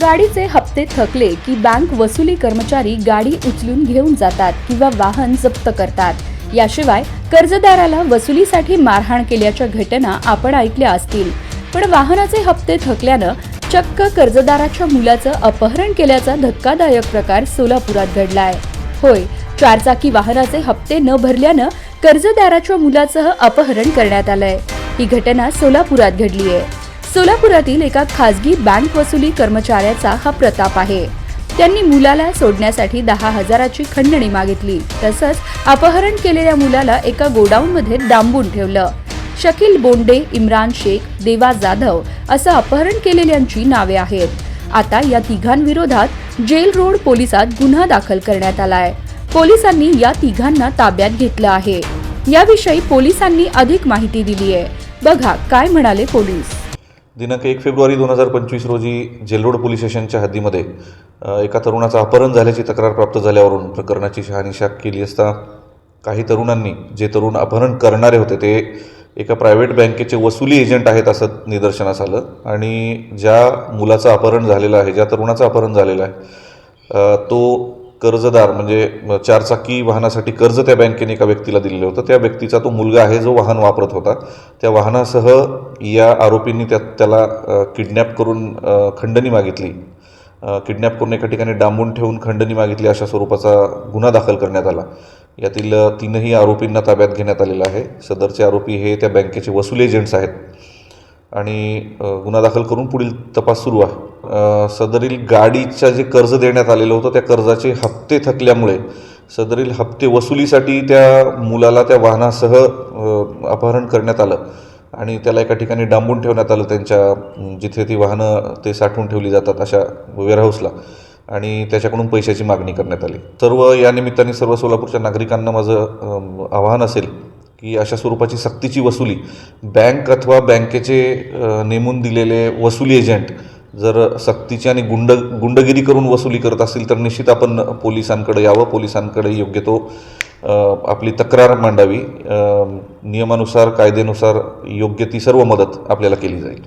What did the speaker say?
गाडीचे हप्ते थकले की बँक वसुली कर्मचारी गाडी उचलून घेऊन जातात किंवा वाहन जप्त करतात। याशिवाय कर्जदाराला वसुलीसाठी मारहाण केल्याच्या घटना आपण ऐकल्या असतील। पण वाहनाचे हप्ते थकल्यानं चक्क कर्जदाराच्या मुलाचं अपहरण केल्याचा धक्कादायक प्रकार सोलापुरात घडलाय। होय, चारचाकी वाहनाचे हप्ते न भरल्यानं कर्जदाराच्या मुलाचं अपहरण करण्यात आलंय। ही घटना सोलापुरात घडली आहे। सोलापुरातील एका खासगी बँक वसुली कर्मचाऱ्याचा हा प्रताप आहे। त्यांनी मुलाला सोडण्यासाठी 10,000ची खंडणी मागितली। तसंच अपहरण केलेल्या मुलाला एका गोडाऊनमध्ये डांबून ठेवलं। शकील बोंडे, इम्रान शेख, देवा जाधव असं अपहरण केलेल्यांची नावे आहेत। आता या तिघांविरोधात जेल रोड पोलिसात गुन्हा दाखल करण्यात आलाय। पोलिसांनी या तिघांना ताब्यात घेतलं आहे। याविषयी पोलिसांनी अधिक माहिती दिली आहे। बघा काय म्हणाले पोलीस। दिनांक 1 फेब्रुवारी 2025 रोजी जेलरोड पोलीस स्टेशनच्या हद्दीमध्ये एका तरुणाचं अपहरण झाल्याची तक्रार प्राप्त झाल्यावरून प्रकरणाची शहानिशा केली असता काही तरुणांनी, जे तरुण अपहरण करणारे होते ते एका प्रायव्हेट बँकेचे वसुली एजंट आहेत असं निदर्शनास आलं। आणि ज्या मुलाचं अपहरण झालेलं आहे, ज्या तरुणाचं अपहरण झालेलं आहे तो कर्जदार, म्हणजे चारचाकी वाहनासाठी कर्ज त्या बँकेने एका व्यक्तीला दिलेलं होतं। त्या व्यक्तीचा तो मुलगा आहे जो वाहन वापरत होता। त्या वाहनासह या आरोपींनी त्याला किडनॅप करून खंडणी मागितली, किडनॅप करून एका ठिकाणी डांबून ठेवून खंडणी मागितली, अशा स्वरूपाचा गुन्हा दाखल करण्यात आला। यातील तीनही आरोपींना ताब्यात घेण्यात आलेलं आहे। सदरचे आरोपी हे त्या बँकेचे वसुली एजंट्स आहेत आणि गुन्हा दाखल करून पुढील तपास सुरू आहे। सदरील गाडीचं जे कर्ज देण्यात आलेलं होतं त्या कर्जाचे हप्ते थकल्यामुळे सदरील हप्ते वसुलीसाठी त्या मुलाला त्या वाहनासह अपहरण करण्यात आलं आणि त्याला एका ठिकाणी डांबून ठेवण्यात आलं, त्यांच्या जिथे ती वाहनं ते साठवून ठेवली जातात अशा वेअरहाऊसला, आणि त्याच्याकडून पैशाची मागणी करण्यात आली। सर्व या निमित्ताने सर्व सोलापूरच्या नागरिकांना माझं आवाहन असेल की अशा स्वरूपाची सक्तीची वसुली बँक अथवा बँकेचे नेमून दिलेले वसुली एजंट जर सक्तीची आणि गुंडगिरी करून वसुली करत असतील तर निश्चित आपण पोलिसांकडे यावं, पोलिसांकडे योग्य तो आपली तक्रार मांडावी। नियमानुसार, कायद्यानुसार योग्य ती सर्व मदत आपल्याला केली जाईल।